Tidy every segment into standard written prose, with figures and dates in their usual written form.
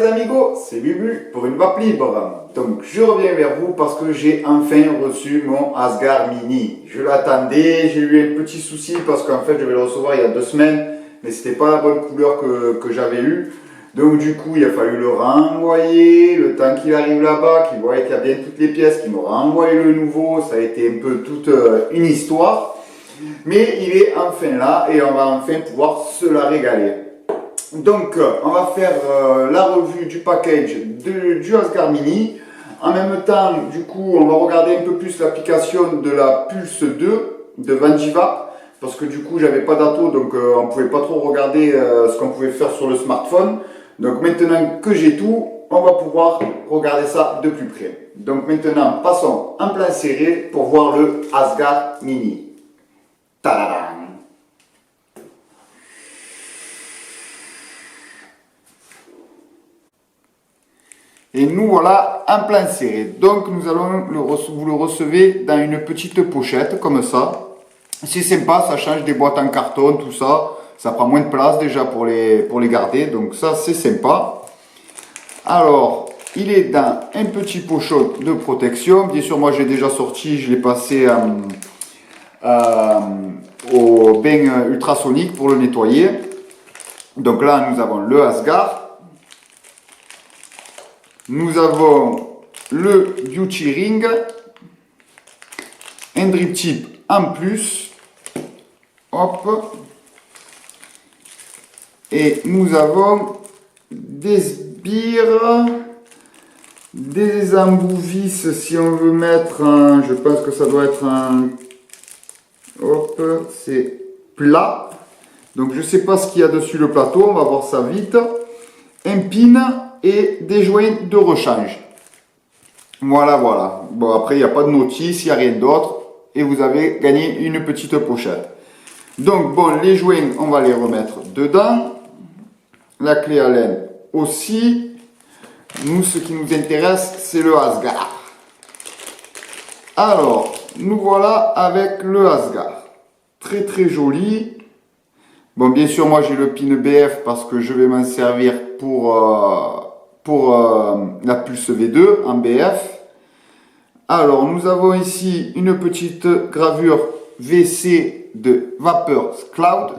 amigos, c'est Bubu pour une vape libre. Donc je reviens vers vous parce que j'ai enfin reçu mon Asgard Mini. Je l'attendais, j'ai eu un petit souci parce qu'en fait je vais le recevoir il y a 2 semaines, mais c'était pas la bonne couleur que j'avais eue. Donc du coup il a fallu le renvoyer, le temps qu'il arrive là-bas, qu'il voit qu'il y a bien toutes les pièces, qu'il me renvoie le nouveau, ça a été un peu toute une histoire. Mais il est enfin là et on va enfin pouvoir se la régaler. Donc on va faire la revue du package du Asgard Mini. En même temps, du coup, on va regarder un peu plus l'application de la Pulse 2 de Vanjivap. Parce que du coup, j'avais pas d'atto, donc on pouvait pas trop regarder ce qu'on pouvait faire sur le smartphone. Donc maintenant que j'ai tout, on va pouvoir regarder ça de plus près. Donc maintenant, passons en plan serré pour voir le Asgard Mini. Tadadam! Et nous voilà en plein serré. Donc nous allons vous le recevez dans une petite pochette comme ça. C'est sympa, ça change des boîtes en carton, tout ça. Ça prend moins de place déjà pour les garder. Donc ça c'est sympa. Alors, il est dans un petit pochon de protection. Bien sûr, moi j'ai déjà sorti, je l'ai passé au bain ultrasonique pour le nettoyer. Donc là nous avons le Asgard. Nous avons le Beauty Ring, un drip tip en plus, hop, et nous avons des sbires, des embouts vis si on veut mettre un, je pense que ça doit être un, hop, c'est plat, donc je ne sais pas ce qu'il y a dessus le plateau, on va voir ça vite, un pin, et des joints de rechange. Voilà, voilà. Bon, après, il n'y a pas de notice, il n'y a rien d'autre. Et vous avez gagné une petite pochette. Donc, bon, les joints, on va les remettre dedans. La clé Allen aussi. Nous, ce qui nous intéresse, c'est le Asgard. Alors, nous voilà avec le Asgard. Très, très joli. Bon, bien sûr, moi, j'ai le pin BF parce que je vais m'en servir pour la Pulse V2 en BF. Alors, nous avons ici une petite gravure VC de Vapor Cloud.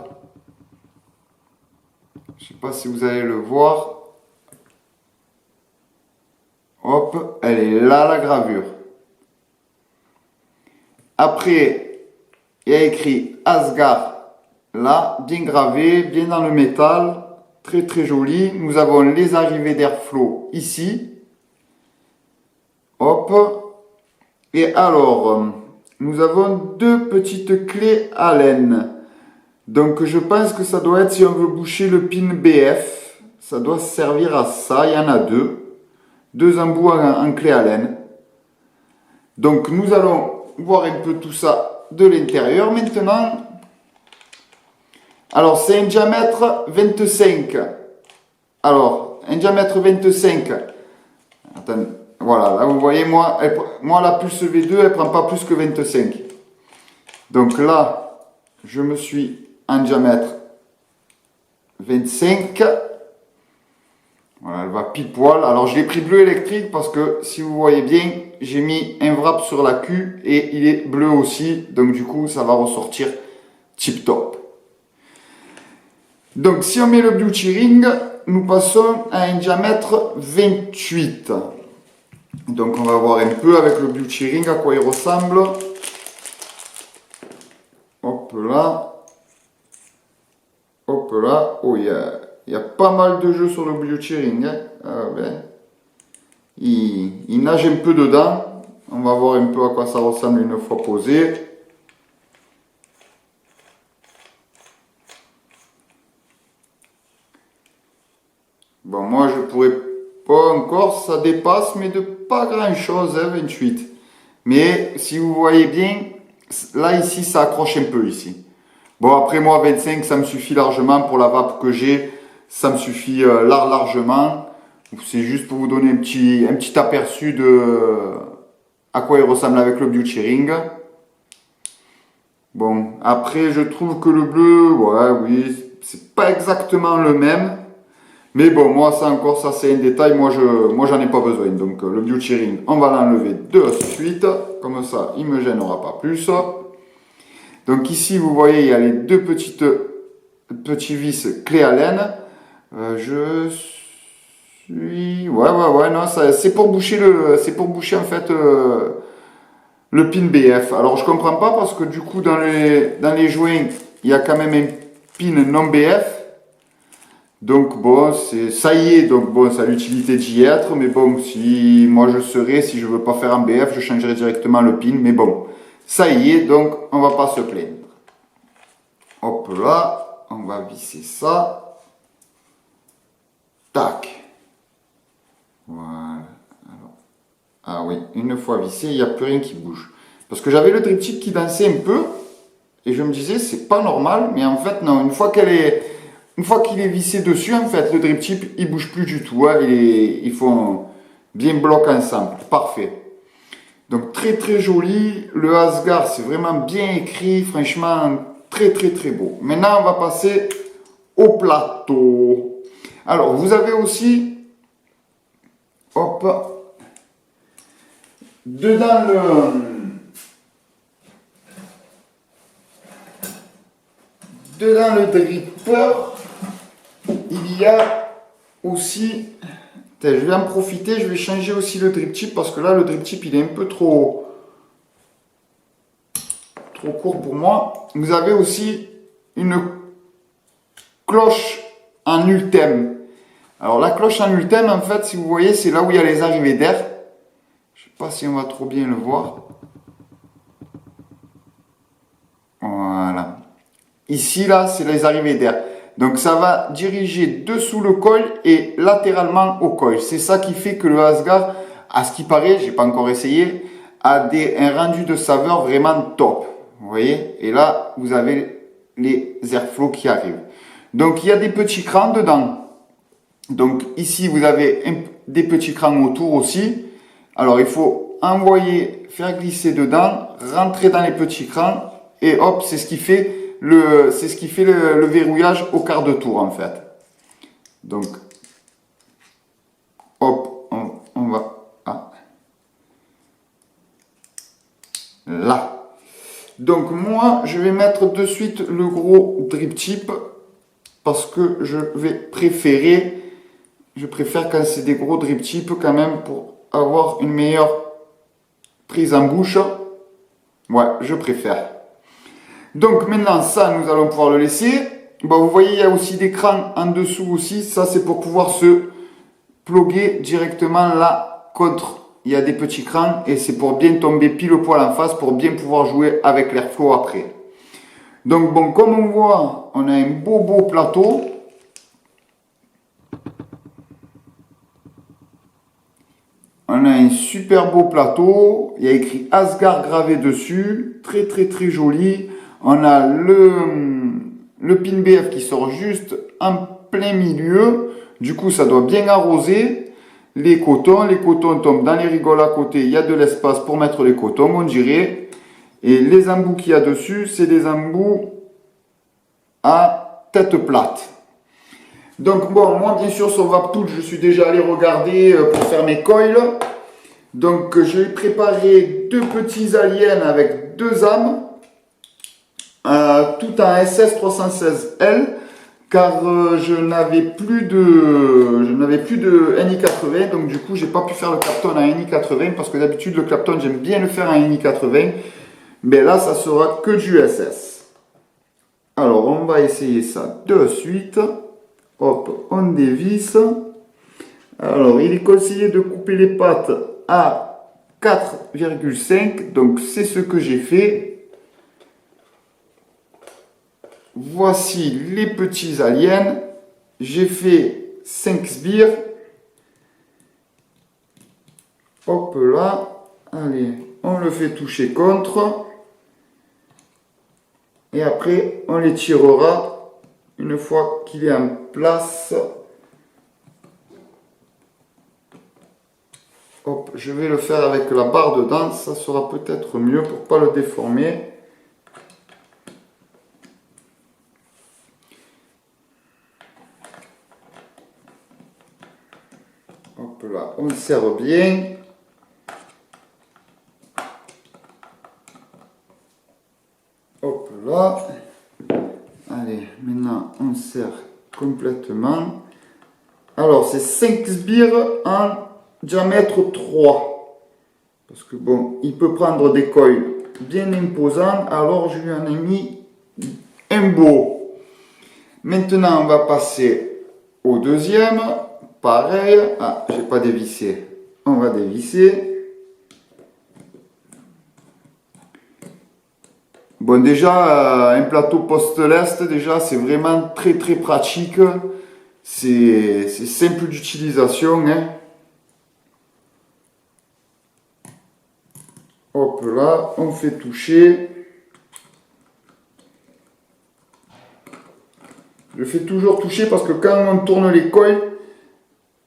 Je ne sais pas si vous allez le voir. Hop, elle est là, la gravure. Après, il y a écrit Asgard, là, bien gravé, bien dans le métal. Très très joli. Nous avons les arrivées d'airflow ici. Hop. Et alors, nous avons 2 petites clés Allen. Donc je pense que ça doit être, si on veut boucher le pin BF, ça doit servir à ça. Il y en a 2. 2 embouts en clé Allen. Donc nous allons voir un peu tout ça de l'intérieur maintenant. Alors, c'est un diamètre 25. Alors, un diamètre 25. Attendez, voilà, là vous voyez, moi la Pulse V2, elle prend pas plus que 25. Donc là, je me suis en diamètre 25. Voilà, elle va pile poil. Alors, je l'ai pris bleu électrique parce que, si vous voyez bien, j'ai mis un wrap sur la queue et il est bleu aussi. Donc, du coup, ça va ressortir tip top. Donc, si on met le Beauty Ring, nous passons à un diamètre 28. Donc, on va voir un peu avec le Beauty Ring à quoi il ressemble. Hop là. Hop là. Oh, il y a pas mal de jeux sur le Beauty Ring. Hein. Ah, ben. Il nage un peu dedans. On va voir un peu à quoi ça ressemble une fois posé. Bon, moi je pourrais pas encore, ça dépasse, mais de pas grand chose, hein, 28. Mais si vous voyez bien, là ici ça accroche un peu ici. Bon, après moi 25 ça me suffit largement pour la vape que j'ai, ça me suffit largement. C'est juste pour vous donner un petit aperçu de à quoi il ressemble avec le Beauty Ring. Bon, après je trouve que le bleu, ouais, oui, c'est pas exactement le même. Mais bon, moi, ça encore, ça c'est un détail. Moi, j'en ai pas besoin. Donc, le beauty ring, on va l'enlever de suite. Comme ça, il me gênera pas plus. Donc ici, vous voyez, il y a les deux petits vis clés Allen. Je suis... Ouais, non, c'est pour boucher en fait le pin BF. Alors, je comprends pas parce que du coup, dans les joints, il y a quand même un pin non BF. Donc bon, ça y est, donc bon, ça a l'utilité d'y être, mais bon, si moi si je veux pas faire un BF, je changerai directement le pin, mais bon, ça y est, donc on va pas se plaindre. Hop là, on va visser ça. Tac. Voilà. Alors, ah oui, une fois vissé, il n'y a plus rien qui bouge. Parce que j'avais le drip tip qui dansait un peu, et je me disais, c'est pas normal, mais en fait, non, une fois qu'il est vissé dessus, en fait, le drip tip, il bouge plus du tout. Hein, ils font bien bloc ensemble. Parfait. Donc, très très joli. Le Asgard, c'est vraiment bien écrit. Franchement, très très très beau. Maintenant, on va passer au plateau. Alors, vous avez aussi, hop, dedans le dripper, il y a aussi, je vais en profiter, je vais changer aussi le drip tip parce que là le drip tip il est un peu trop court pour moi. Vous avez aussi une cloche en ultime. Alors la cloche en ultime, en fait, si vous voyez, c'est là où il y a les arrivées d'air. Je sais pas si on va trop bien le voir. Voilà. Ici, là, c'est les arrivées d'air. Donc, ça va diriger dessous le coil et latéralement au coil. C'est ça qui fait que le Asgard, à ce qui paraît, j'ai pas encore essayé, a un rendu de saveur vraiment top. Vous voyez? Et là, vous avez les airflows qui arrivent. Donc, il y a des petits crans dedans. Donc, ici, vous avez des petits crans autour aussi. Alors, il faut faire glisser dedans, rentrer dans les petits crans et hop, c'est ce qui fait le verrouillage au quart de tour en fait. Donc, hop, on va là. Donc moi, je vais mettre de suite le gros drip tip parce que je préfère quand c'est des gros drip tip quand même pour avoir une meilleure prise en bouche. Ouais, je préfère. Donc maintenant, ça, nous allons pouvoir le laisser. Bon, vous voyez, il y a aussi des crans en dessous aussi. Ça, c'est pour pouvoir se ploguer directement là contre. Il y a des petits crans et c'est pour bien tomber pile poil en face pour bien pouvoir jouer avec l'airflow après. Donc bon, comme on voit, on a un beau plateau. On a un super beau plateau. Il y a écrit Asgard gravé dessus. Très très très joli. On a le pin BF qui sort juste en plein milieu. Du coup, ça doit bien arroser les cotons. Les cotons tombent dans les rigoles à côté. Il y a de l'espace pour mettre les cotons, on dirait. Et les embouts qu'il y a dessus, c'est des embouts à tête plate. Donc bon, moi bien sûr sur Vaptool, je suis déjà allé regarder pour faire mes coils. Donc j'ai préparé deux petits aliens avec deux âmes. Tout en SS316L car je n'avais plus de NI80, donc du coup j'ai pas pu faire le Clapton en NI80 parce que d'habitude le Clapton j'aime bien le faire en NI80, mais là ça sera que du SS. Alors on va essayer ça de suite. Hop, on dévisse. Alors il est conseillé de couper les pattes à 4,5, donc c'est ce que j'ai fait. Voici les petits aliens. J'ai fait 5 sbires. Hop là. Allez, on le fait toucher contre. Et après, on les tirera une fois qu'il est en place. Hop, je vais le faire avec la barre dedans. Ça sera peut-être mieux pour ne pas le déformer. Hop là, on serre bien. Hop là. Allez, maintenant on serre complètement. Alors, c'est 5 sbires en diamètre 3. Parce que bon, il peut prendre des coils bien imposants. Alors, je lui en ai mis un beau. Maintenant, on va passer au deuxième. Pareil. Ah, j'ai pas dévissé. On va dévisser. Bon, déjà, un plateau poste-lest, déjà, c'est vraiment très pratique. C'est simple d'utilisation. Hein. Hop là, on fait toucher. Je fais toujours toucher parce que quand on tourne les coils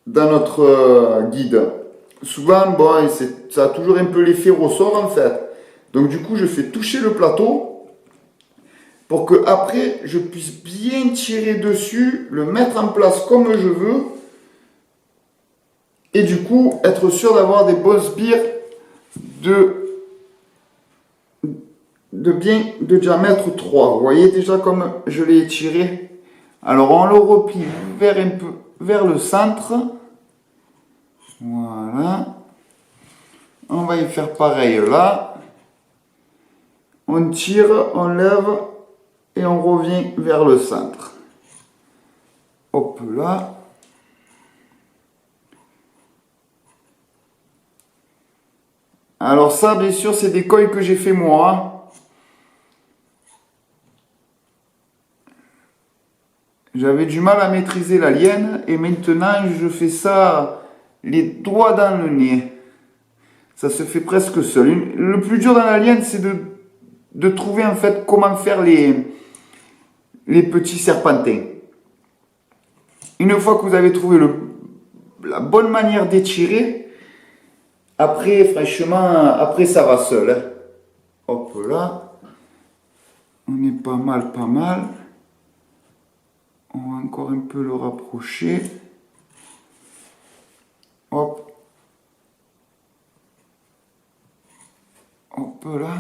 dans notre guide, souvent, bon, ça a toujours un peu l'effet ressort en fait. Donc du coup, je fais toucher le plateau pour que après je puisse bien tirer dessus, le mettre en place comme je veux et du coup être sûr d'avoir des bons sbires de diamètre 3. Vous voyez déjà comme je l'ai étiré. Alors on le replie un peu vers le centre. Voilà. On va y faire pareil là. On tire, on lève et on revient vers le centre. Hop là. Alors ça, bien sûr, c'est des coils que j'ai fait moi. Hein. J'avais du mal à maîtriser la lienne et maintenant je fais ça les doigts dans le nez. Ça se fait presque seul. Le plus dur dans la lienne, c'est de trouver en fait comment faire les petits serpentins. Une fois que vous avez trouvé la bonne manière d'étirer, après, franchement, après ça va seul. Hein. Hop là. On est pas mal. On va encore un peu le rapprocher. Hop. Hop là.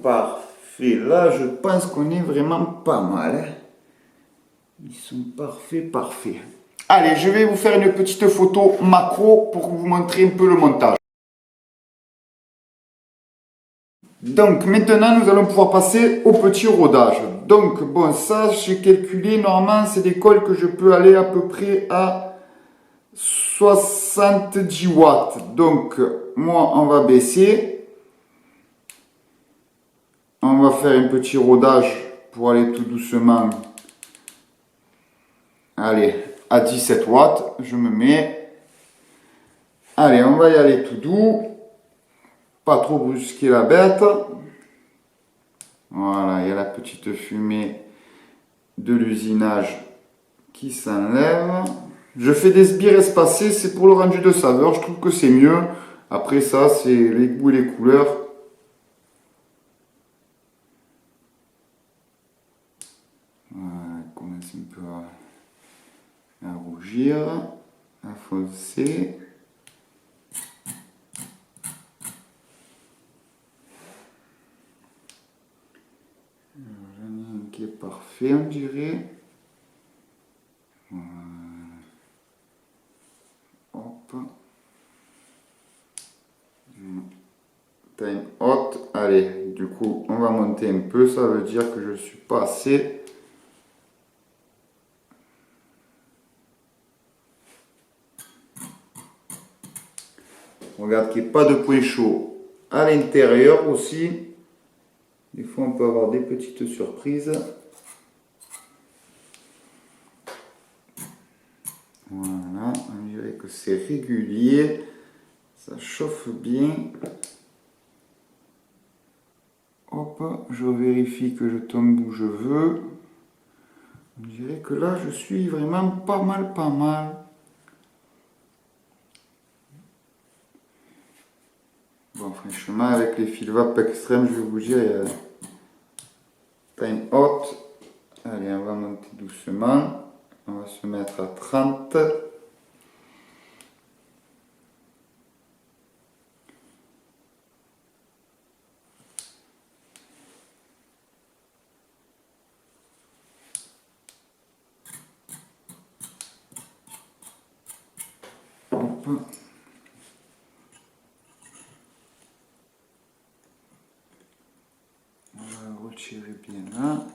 Parfait. Là, je pense qu'on est vraiment pas mal. Hein. Ils sont parfaits. Allez, je vais vous faire une petite photo macro pour vous montrer un peu le montage. Donc maintenant, nous allons pouvoir passer au petit rodage. Donc bon, ça, j'ai calculé, normalement, c'est des coils que je peux aller à peu près à 70 watts. Donc, moi, on va baisser. On va faire un petit rodage pour aller tout doucement. Allez, à 17 watts, je me mets. Allez, on va y aller tout doux. Pas trop brusquer la bête. Voilà, il y a la petite fumée de l'usinage qui s'enlève. Je fais des sbires espacés, c'est pour le rendu de saveur, je trouve que c'est mieux. Après ça, c'est les goûts et les couleurs. Voilà, il commence un peu à rougir, à foncer. J'en ai un qui est parfait, on dirait. Voilà. Hop. Time hot. Allez, du coup, on va monter un peu. Ça veut dire que je suis pas assez. Regarde qu'il n'y ait pas de point chaud à l'intérieur aussi. Des fois, on peut avoir des petites surprises. Voilà, on dirait que c'est régulier. Ça chauffe bien. Hop, je vérifie que je tombe où je veux. On dirait que là, je suis vraiment pas mal. Bon, franchement, avec les fils vape extrêmes, je vais vous dire, time out. Allez, on va monter doucement. On va se mettre à 30. Hop. On va retirer bien là.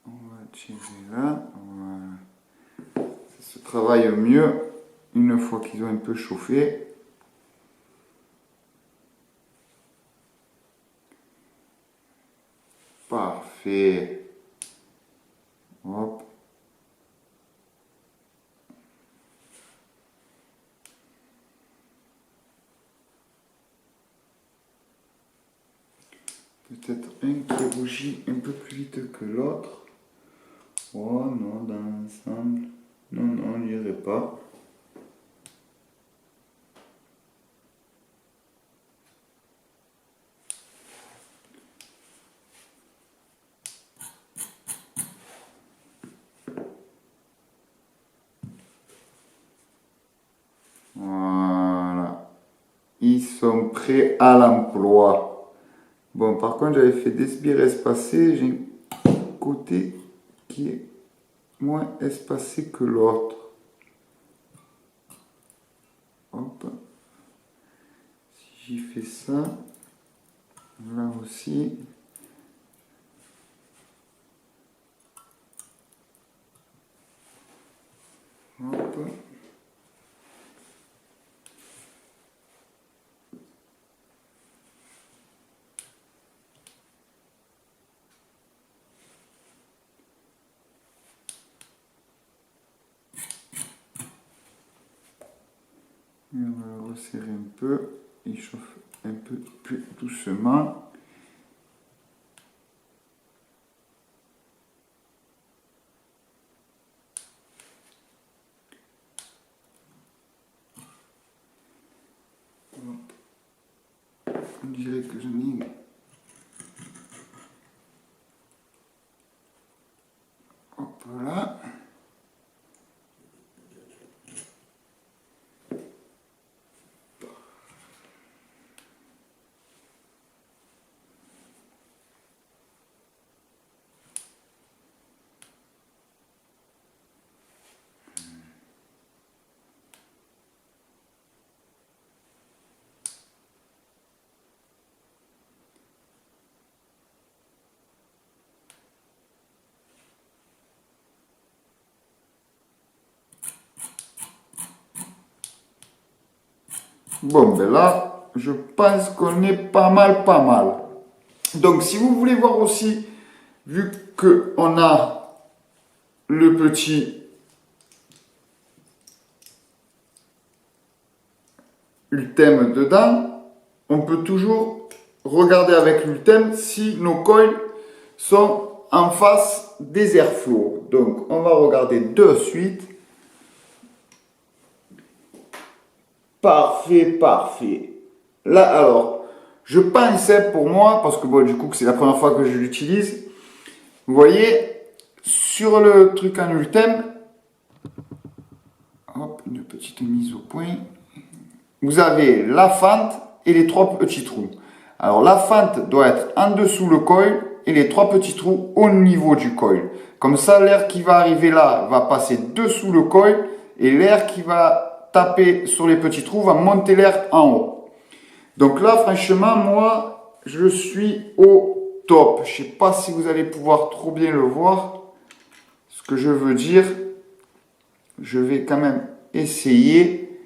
On va tirer là. Voilà. Ça se travaille au mieux une fois qu'ils ont un peu chauffé. Parfait. Hop. Peut-être un qui rougit un peu plus vite que l'autre. Oh non, dans l'ensemble. Non, non, on n'irait pas. Voilà. Ils sont prêts à l'emploi. Bon, par contre, j'avais fait des sbires espacés. J'ai un côté qui est moins espacé que l'autre. Hop. Si j'y fais ça, là aussi. Hop. Et on va le resserrer un peu. Il chauffe un peu plus doucement. On dirait que j'en ai. Hop là. Bon, ben là, je pense qu'on est pas mal, pas mal. Donc, si vous voulez voir aussi, vu qu'on a le petit ultème dedans, on peut toujours regarder avec l'ultème si nos coils sont en face des airflows. Donc, on va regarder de suite. Parfait, parfait. Là, alors, je pensais pour moi, parce que bon, du coup, c'est la première fois que je l'utilise. Vous voyez, sur le truc en ultime, hop, une petite mise au point. Vous avez la fente et les trois petits trous. Alors, la fente doit être en dessous le coil et les trois petits trous au niveau du coil. Comme ça, l'air qui va arriver là va passer dessous le coil et l'air qui va taper sur les petits trous va monter l'air en haut. Donc là, franchement, moi, je suis au top. Je ne sais pas si vous allez pouvoir trop bien le voir. Ce que je veux dire, je vais quand même essayer.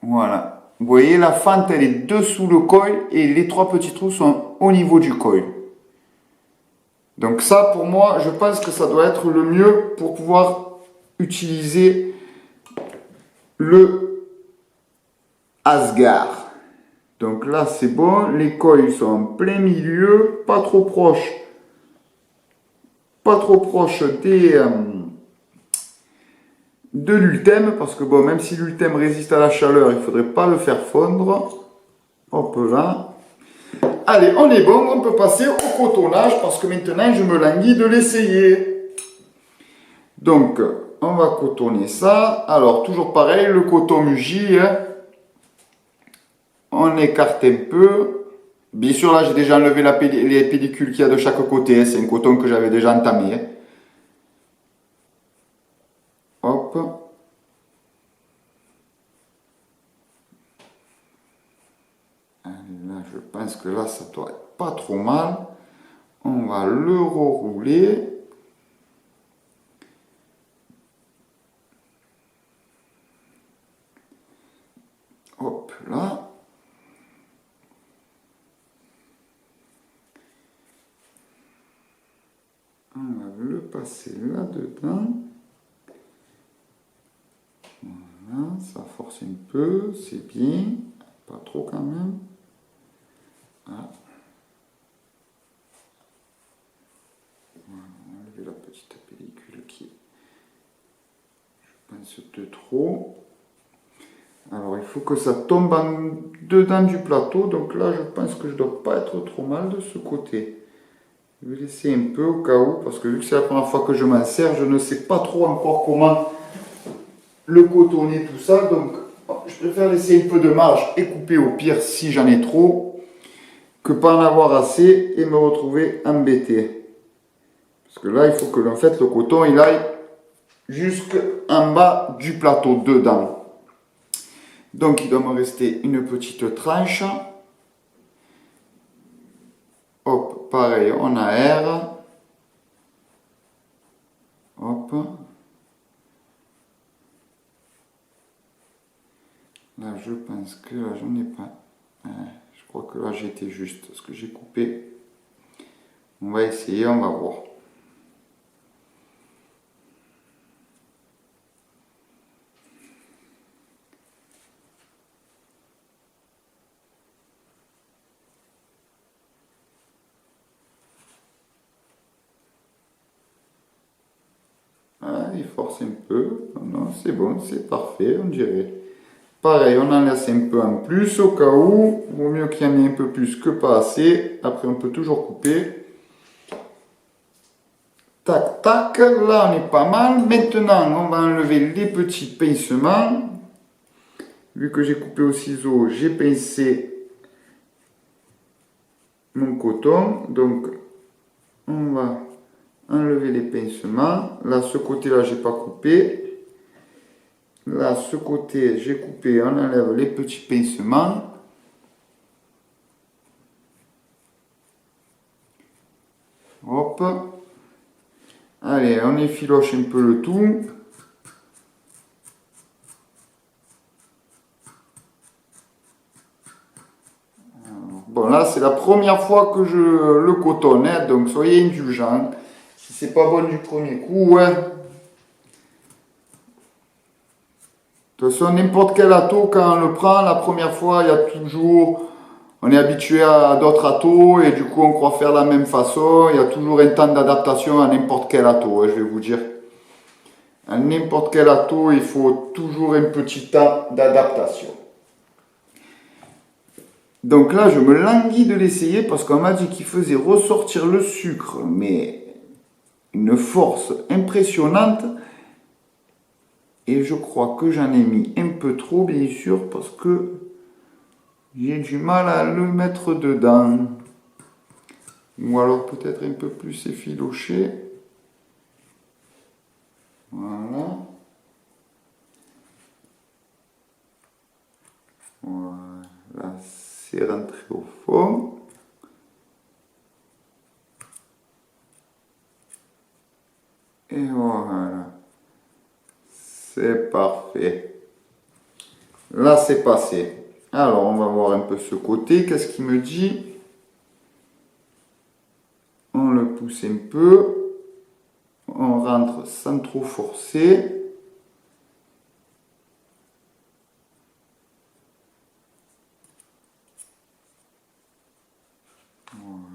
Voilà. Vous voyez, la fente, elle est dessous le coil et les trois petits trous sont au niveau du coil. Donc ça, pour moi, je pense que ça doit être le mieux pour pouvoir utiliser le Asgard. Donc là, c'est bon. Les coils sont en plein milieu, pas trop proche des de l'ultème, parce que bon, même si l'ultème résiste à la chaleur, il ne faudrait pas le faire fondre. Hop là. allez, on est bon, on peut passer au cotonnage parce que maintenant, je me languis de l'essayer. Donc, on va cotonner ça. Alors, toujours pareil, le coton Muji, hein. On écarte un peu. Bien sûr, là, j'ai déjà enlevé les pellicules qu'il y a de chaque côté. C'est un coton que j'avais déjà entamé, hein. Hop. Allez, là, je pense que là, ça doit être pas trop mal. On va le rerouler. Hop, là. On va le passer là-dedans. Voilà, ça force un peu, c'est bien. Pas trop quand même. Ah. Voilà, on va enlever la petite pellicule qui est, je pense, de trop. Alors, il faut que ça tombe dedans du plateau. Donc là, je pense que je ne dois pas être trop mal de ce côté. Je vais laisser un peu au cas où, parce que vu que c'est la première fois que je m'en sers, je ne sais pas trop encore comment le cotonner, tout ça. Donc, je préfère laisser un peu de marge et couper au pire si j'en ai trop, que pas en avoir assez et me retrouver embêté. Parce que là, il faut que en fait, le coton, il aille jusqu'en bas du plateau, dedans. Donc, il doit me rester une petite tranche. Hop, pareil, on aère. Hop. Là, je pense que là, j'en ai pas. Je crois que là, j'ai été juste. Ce que j'ai coupé. On va essayer, on va voir. Ah, il force un peu. Non, c'est bon, c'est parfait, on dirait. Pareil, on en laisse un peu en plus au cas où. Vaut mieux qu'il y en ait un peu plus que pas assez. Après, on peut toujours couper. Tac, tac. Là, on est pas mal. Maintenant, on va enlever les petits pincements. Vu que j'ai coupé au ciseau, j'ai pincé mon coton. Donc, on va enlever les pincements. Là, ce côté-là, j'ai pas coupé. Là, ce côté, j'ai coupé, on enlève les petits pincements. Hop. Allez, on effiloche un peu le tout. Bon, là, c'est la première fois que je le cotonne, hein, donc soyez indulgents. Si c'est pas bon du premier coup, ouais. De toute façon, n'importe quel ato, quand on le prend, la première fois, il y a toujours... On est habitué à d'autres atos et du coup, on croit faire de la même façon. Il y a toujours un temps d'adaptation à n'importe quel ato, hein, je vais vous dire. À n'importe quel ato, il faut toujours un petit temps d'adaptation. Donc là, je me languis de l'essayer parce qu'on m'a dit qu'il faisait ressortir le sucre, mais une force impressionnante. Et je crois que j'en ai mis un peu trop, bien sûr, parce que j'ai du mal à le mettre dedans. Ou alors peut-être un peu plus effiloché. Voilà. Voilà, c'est rentré au fond. Et voilà. C'est parfait. Là, c'est passé. Alors, on va voir un peu ce côté. Qu'est-ce qu'il me dit? On le pousse un peu. On rentre sans trop forcer.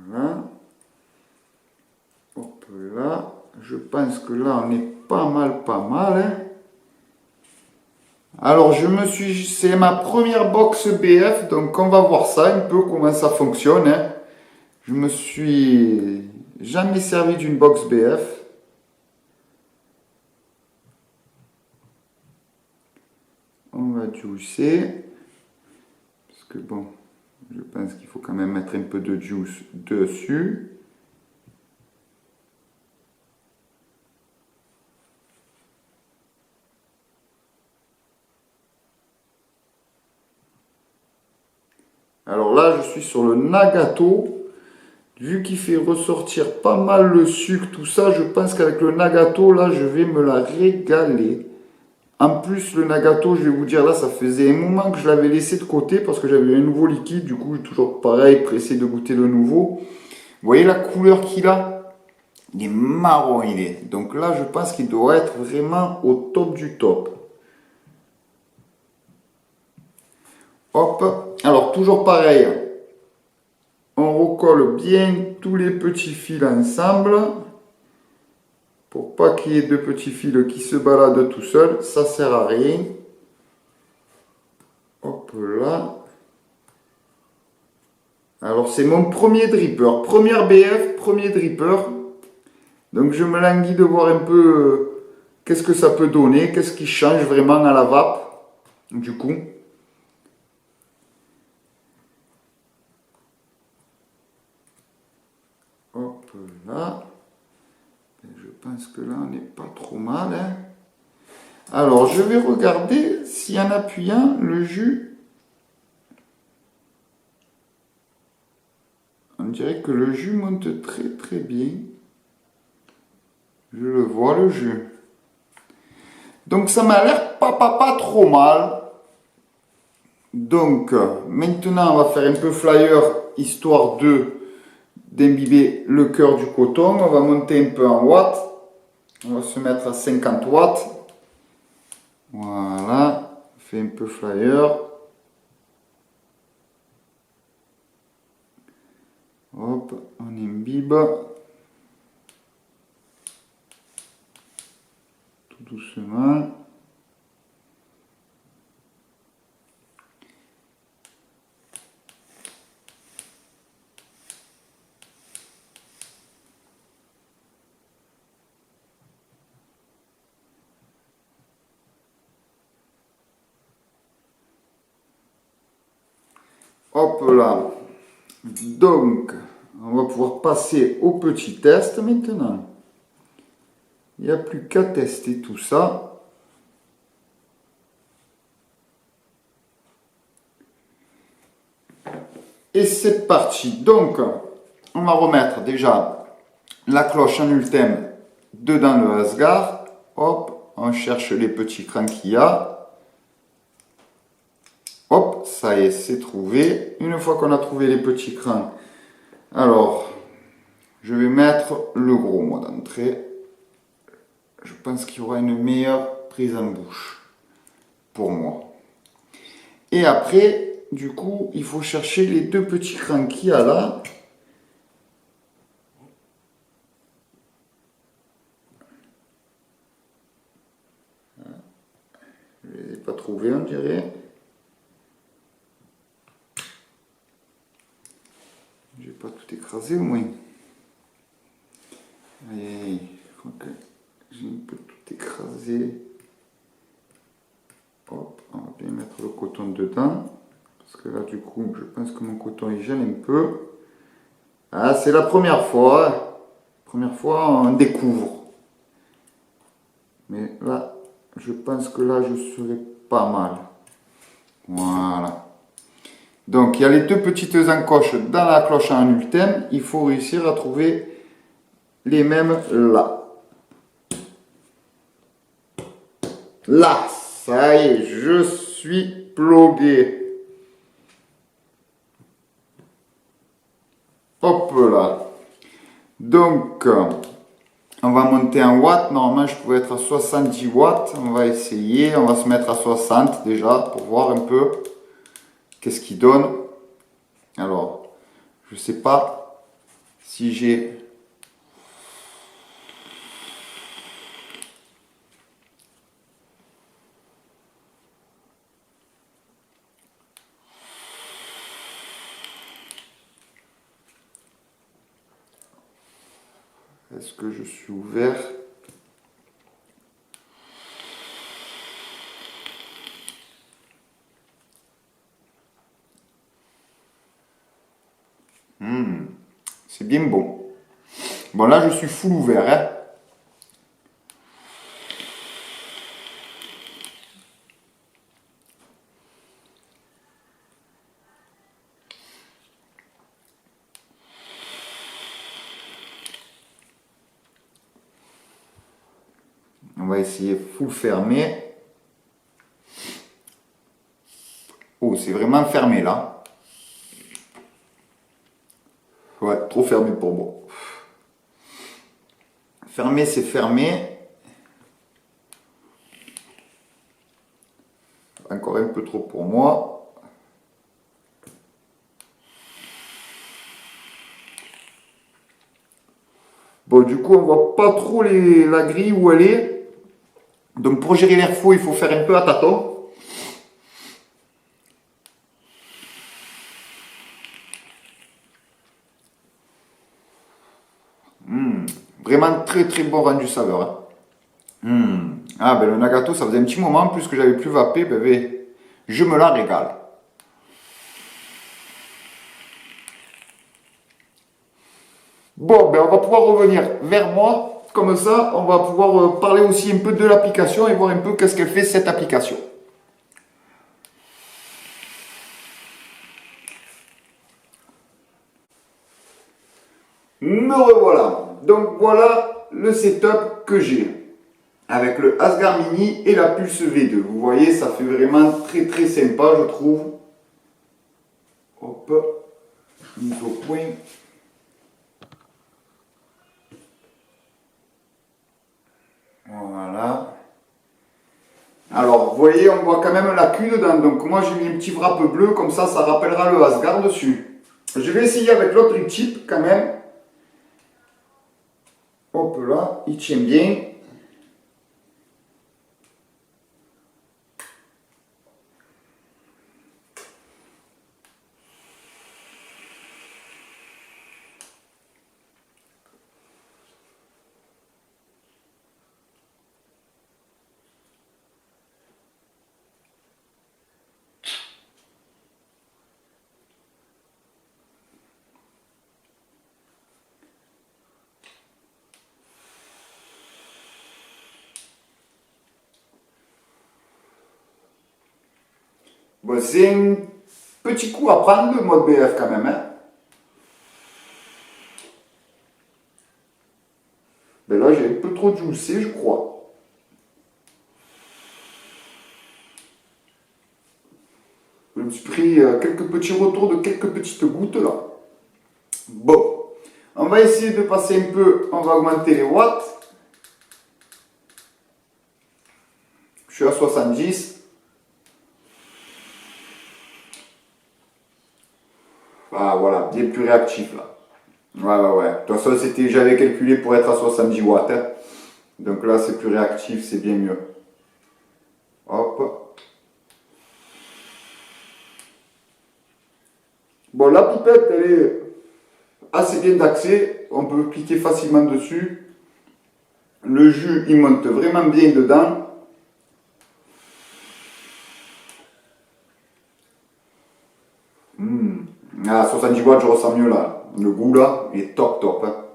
Voilà. Hop là. Je pense que là, on est pas mal, hein. Alors, c'est ma première box BF, donc on va voir ça un peu comment ça fonctionne, hein. Je me suis jamais servi d'une box BF. On va juicer. Parce que bon, je pense qu'il faut quand même mettre un peu de juice dessus. Alors là, je suis sur le Nagato. Vu qu'il fait ressortir pas mal le sucre, tout ça, je pense qu'avec le Nagato, là, je vais me la régaler. En plus, le Nagato, je vais vous dire, là, ça faisait un moment que je l'avais laissé de côté parce que j'avais un nouveau liquide. Du coup, toujours pareil, pressé de goûter le nouveau. Vous voyez la couleur qu'il a? Il est marron, il est. Donc là, je pense qu'il doit être vraiment au top du top. Hop. Alors, toujours pareil. On recolle bien tous les petits fils ensemble. Pour pas qu'il y ait de petits fils qui se baladent tout seuls. Ça sert à rien. Hop là. Alors, c'est mon premier dripper. Première BF, premier dripper. Donc, je me languis de voir un peu qu'est-ce que ça peut donner. Qu'est-ce qui change vraiment à la vape. Du coup. Hop là. Je pense que là, on n'est pas trop mal. Hein. Alors, je vais regarder si en appuyant, le jus... On dirait que le jus monte très très bien. Je le vois, le jus. Donc, ça m'a l'air pas trop mal. Donc, maintenant, on va faire un peu flyer, histoire d'imbiber le cœur du coton. On va monter un peu en watts. On va se mettre à 50 watts. Voilà. On fait un peu flyer. Hop, on imbibe. Tout doucement. Hop là. Donc, on va pouvoir passer au petit test maintenant. Il n'y a plus qu'à tester tout ça. Et c'est parti. Donc, on va remettre déjà la cloche en ultime dedans le Asgard. Hop, on cherche les petits crans qu'il y a. Hop, ça y est, c'est trouvé. Une fois qu'on a trouvé les petits crans, alors, je vais mettre le gros moi d'entrée. Je pense qu'il y aura une meilleure prise en bouche pour moi. Et après, du coup, il faut chercher les deux petits crans qu'il y a là. Je ne les ai pas trouvés, on dirait. Je n'ai pas tout écrasé au moins. Allez, je crois que j'ai un peu tout écrasé. Hop, on va bien mettre le coton dedans. Parce que là, du coup, je pense que mon coton il gêne un peu. Ah, c'est la première fois. Première fois, on découvre. Mais là, je pense que là, je serai pas mal. Voilà. Donc, il y a les deux petites encoches dans la cloche en ultime. Il faut réussir à trouver les mêmes là. Là, ça y est, je suis plugué. Hop là. Donc, on va monter en watts. Normalement, je pouvais être à 70 watts. On va essayer. On va se mettre à 60 déjà pour voir un peu qu'est-ce qu'il donne. Alors, je ne sais pas si j'ai... Est-ce que je suis ouvert? C'est bien bon. Bon, là, je suis full ouvert, hein. On va essayer full fermé. Oh, c'est vraiment fermé là. Ouais, trop fermé pour moi. Fermé, c'est fermé. Encore un peu trop pour moi. Bon, du coup, on voit pas trop la grille où elle est. Donc, pour gérer l'air faux, il faut faire un peu à tâtons. Vraiment très très bon rendu saveur, hein. Ah, ben le nagato, ça faisait un petit moment, plus que j'avais plus vapé, ben, je me la régale. Bon, ben on va pouvoir revenir vers moi. Comme ça, on va pouvoir parler aussi un peu de l'application et voir un peu qu'est-ce qu'elle fait cette application. Me revoilà. Donc voilà le setup que j'ai. Avec le Asgar Mini et la Pulse V2. Vous voyez, ça fait vraiment très très sympa, je trouve. Hop, mise au point. Voilà. Alors, vous voyez, on voit quand même la queue dedans. Donc moi, j'ai mis un petit wrap bleu, comme ça rappellera le Asgar dessus. Je vais essayer avec l'autre type quand même. Hop là, il tient bien. Bon, c'est un petit coup à prendre le mode BF quand même, hein. Ben là, j'ai un peu trop juicé, je crois. Je me suis pris quelques petits retours de quelques petites gouttes là. Bon, on va essayer de passer un peu, on va augmenter les watts. Je suis à 70. Ah voilà, bien plus réactif là. Ouais. De toute façon, j'avais calculé pour être à 70 watts, hein. Donc là, c'est plus réactif, c'est bien mieux. Hop. Bon, la pipette, elle est assez bien d'accès. On peut cliquer facilement dessus. Le jus, il monte vraiment bien dedans. Ah, 70 watts, je ressens mieux là. Le goût là, il est top top, hein.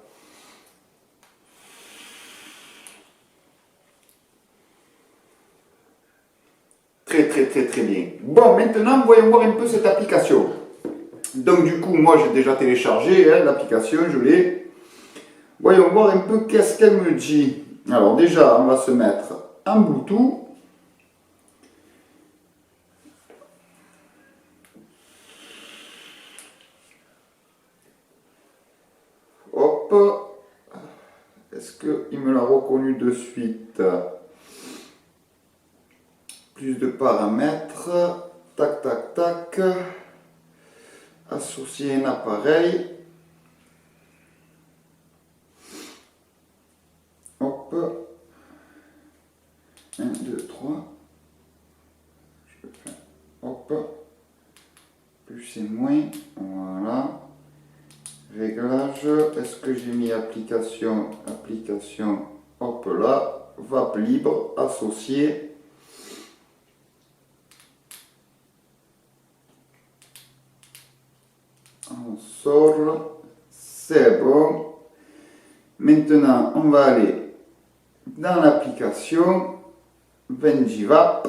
Très bien. Bon, maintenant, voyons voir un peu cette application. Donc du coup, moi j'ai déjà téléchargé hein, l'application, je l'ai. Voyons voir un peu qu'est-ce qu'elle me dit. Alors déjà, on va se mettre en Bluetooth. Hop. Est-ce qu'il me l'a reconnu de suite? Plus de paramètres. Tac, tac, tac. Associer un appareil. Hop. 1, 2, 3. Je fais. Hop. Plus et moins. Voilà. Réglage. charge. Est-ce que j'ai mis application? Application, hop là, VAP libre, associé. On sort, c'est bon. Maintenant, on va aller dans l'application VengiVap.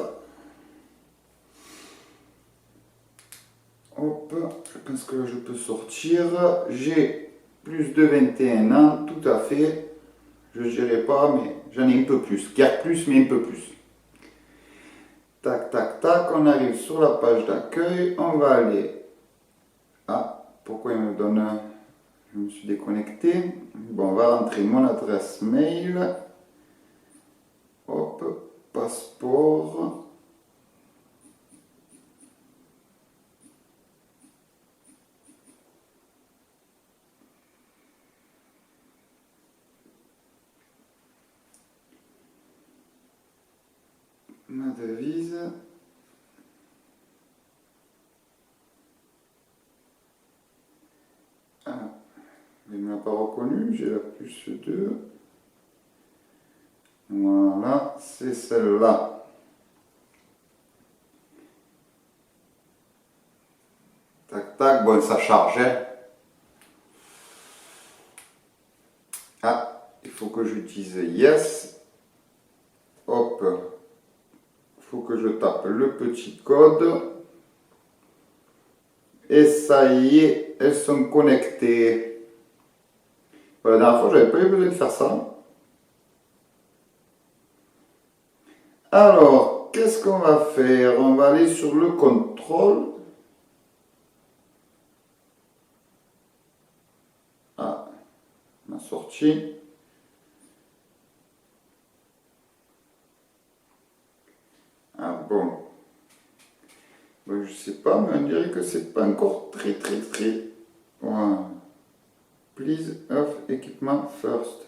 Hop, je pense que là je peux sortir. J'ai plus de 21 ans, tout à fait. Je ne dirais pas, mais j'en ai un peu plus. Guère plus, mais un peu plus. Tac, tac, tac, on arrive sur la page d'accueil. On va aller. Ah, pourquoi il me donne. Je me suis déconnecté. Bon, on va rentrer mon adresse mail. Hop, passeport. Ma devise. Ah, il ne m'a pas reconnu, j'ai la plus 2. Voilà, c'est celle-là. Tac, tac, bon, ça charge. Hein. Ah, il faut que j'utilise Yes. Hop, il faut que je tape le petit code. Et ça y est, elles sont connectées. La dernière fois, j'avais pas eu besoin de faire ça. Alors, qu'est-ce qu'on va faire? On va aller sur le contrôle. Ah, on a sorti. Ah bon. Ben, je sais pas, mais on dirait que c'est pas encore très. Voilà. Please off equipment first.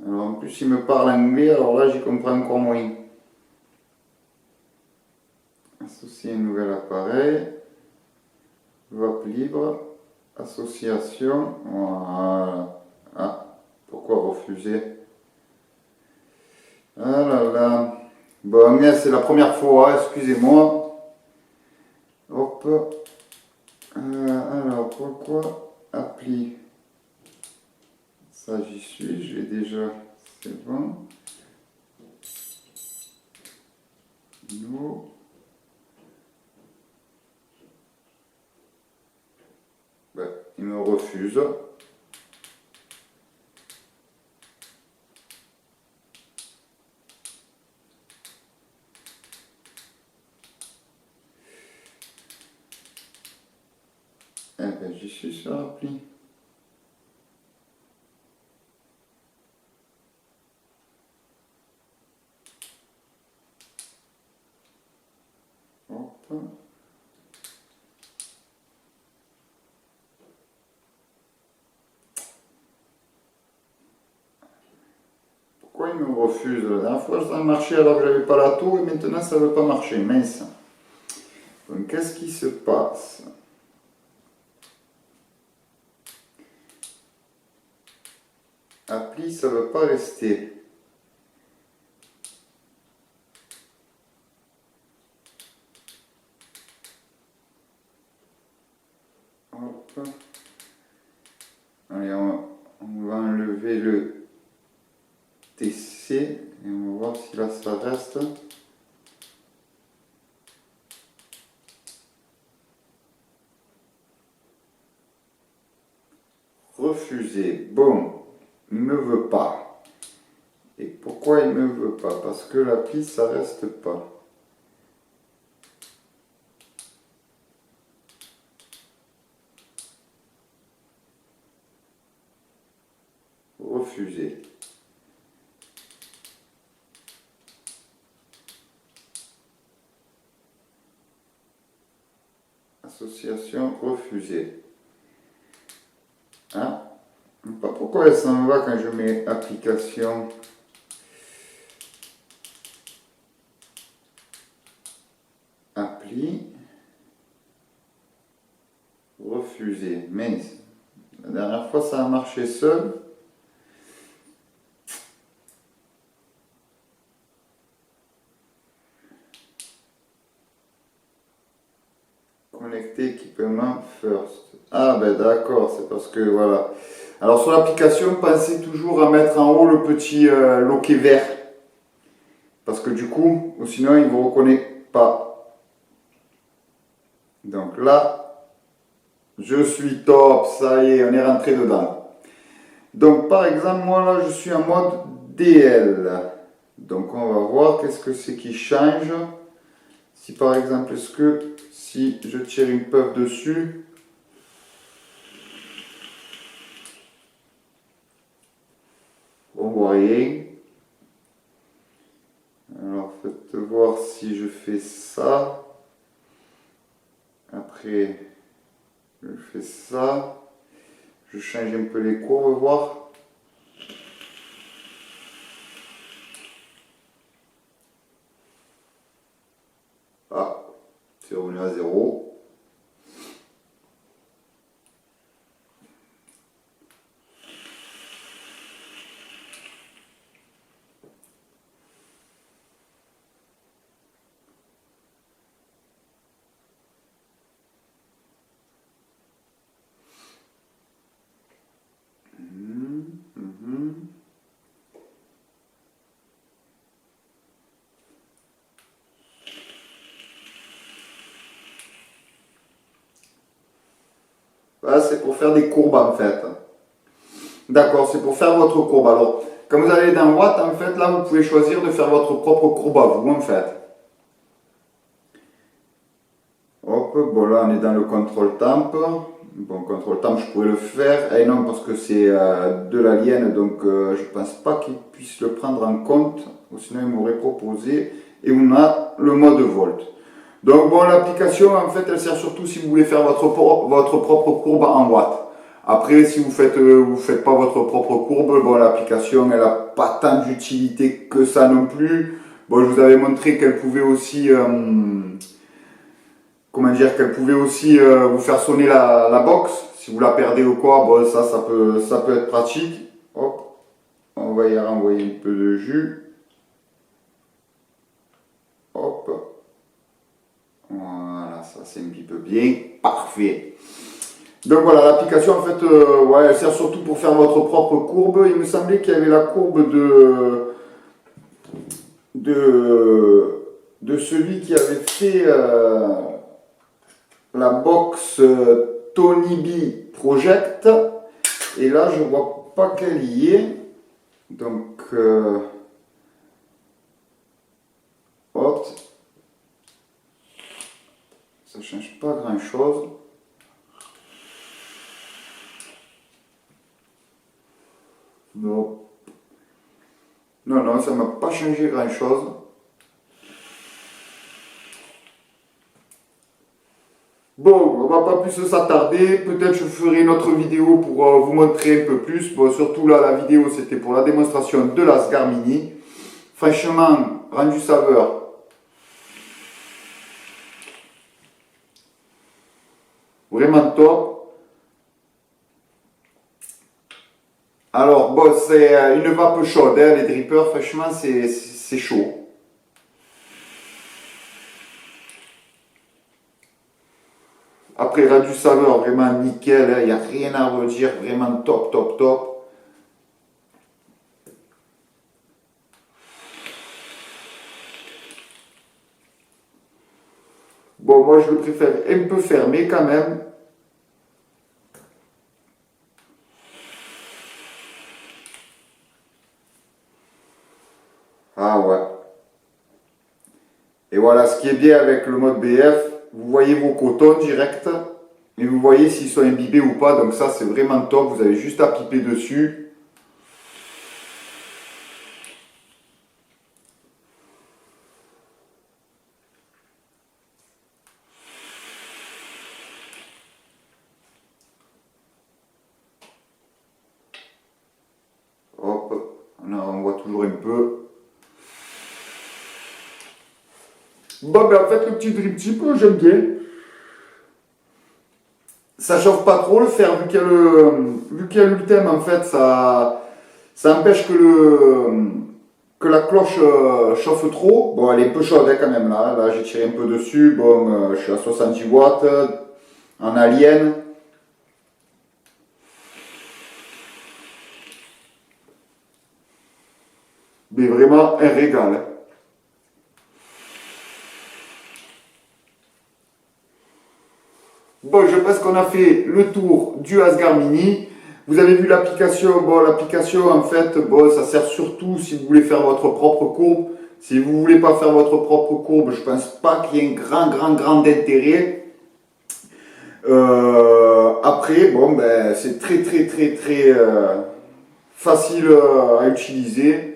Alors en plus il me parle anglais, alors là j'y comprends encore moins. Associer un nouvel appareil. VAP libre. Association. Voilà. Ah, pourquoi refuser? Ah là là. Bon, c'est la première fois, excusez-moi. Hop. Alors, pourquoi appli? Ça, j'y suis, j'ai déjà. C'est bon. No. Ben, il me refuse. Eh ben, j'y suis sur l'appli. Hop. Pourquoi il me refuse? La dernière fois ça a marché alors que j'avais pas la tour et maintenant ça veut pas marcher. Mince. Donc qu'est-ce qui se passe? Appli, ça veut pas rester. Hop. Allez, on va enlever le TC et on va voir si là ça reste. Refuser. Bon, il ne me veut pas. Et pourquoi il ne me veut pas? Parce que l'appli ça reste pas. Refuser. Association refusée. Hein? Pas pourquoi elle s'en va quand je mets application. Appli. refusé. Mais la dernière fois, ça a marché seul. Connecter équipement first. Ah ben d'accord, c'est parce que voilà. Alors sur l'application, pensez toujours à mettre en haut le petit loquet vert. Parce que du coup, sinon il ne vous reconnaît pas. Donc là, je suis top, ça y est, on est rentré dedans. Donc par exemple, moi là, je suis en mode DL. Donc on va voir qu'est-ce que c'est qui change. Si par exemple, est-ce que si je tire une puff dessus, on voit rien. Alors faites voir si je fais ça. Après, je fais ça. Je change un peu les courbes, voir. Ah, c'est revenu à 0. Voilà, c'est pour faire des courbes en fait. D'accord, c'est pour faire votre courbe. Alors, quand vous allez dans Watt, en fait, là, vous pouvez choisir de faire votre propre courbe à vous, en fait. Hop, bon là, on est dans le contrôle temp. Bon, contrôle temp, je pourrais le faire. Et non, parce que c'est de l'alien, donc je pense pas qu'il puisse le prendre en compte. Ou sinon, il m'aurait proposé. Et on a le mode volt. Donc, bon, l'application, en fait, elle sert surtout si vous voulez faire votre propre courbe en watts. Après, si vous faites pas votre propre courbe, bon, l'application, elle n'a pas tant d'utilité que ça non plus. Bon, je vous avais montré qu'elle pouvait aussi, comment dire, qu'elle pouvait aussi vous faire sonner la box. Si vous la perdez ou quoi, bon, ça peut être pratique. Hop, on va y renvoyer un peu de jus. Hop, voilà, ça c'est un petit peu bien, parfait. Donc voilà, l'application en fait, ouais, elle sert surtout pour faire votre propre courbe. Il me semblait qu'il y avait la courbe de celui qui avait fait la box Tony B Project. Et là, je vois pas qu'elle y est. Donc, hop, ça change pas grand chose. Non. Non, non, ça m'a pas changé grand chose. Bon, on va pas plus s'attarder. Peut-être je ferai une autre vidéo pour vous montrer un peu plus. Bon, surtout là, la vidéo c'était pour la démonstration de la Asgard Mini. Franchement, rendu saveur. Vraiment top. Alors, bon, c'est une vape chaude, hein, les drippers, franchement, c'est chaud. Après, rendu saveur, vraiment nickel, il n'y a rien à redire, vraiment top, top, top. Bon, moi, je le préfère un peu fermé quand même. Ah ouais. Et voilà, ce qui est bien avec le mode BF, vous voyez vos cotons directs et vous voyez s'ils sont imbibés ou pas. Donc ça, c'est vraiment top. Vous avez juste à piper dessus. Hop, on voit toujours un peu. Bon, ben en fait, le petit drip tip, j'aime bien. ça chauffe pas trop le fer, vu qu'il y a l'ultème, en fait, ça empêche que la cloche chauffe trop. Bon, elle est un peu chaude hein, quand même là j'ai tiré un peu dessus. Bon, je suis à 70 watts en alien. Mais vraiment un régal. Hein. Bon, je pense qu'on a fait le tour du Asgard Mini. Vous avez vu l'application. Bon, l'application, en fait, bon, ça sert surtout si vous voulez faire votre propre courbe. Si vous ne voulez pas faire votre propre courbe, je ne pense pas qu'il y ait un grand intérêt. Après, bon, ben, c'est très facile à utiliser.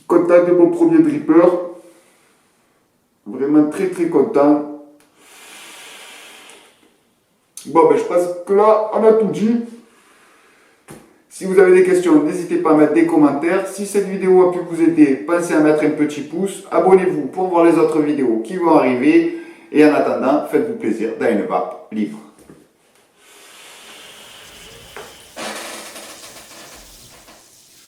Content de mon premier dripper. Vraiment très content. Bon, ben, je pense que là, on a tout dit. Si vous avez des questions, n'hésitez pas à mettre des commentaires. Si cette vidéo a pu vous aider, pensez à mettre un petit pouce. Abonnez-vous pour voir les autres vidéos qui vont arriver. Et en attendant, faites-vous plaisir dans une vape libre.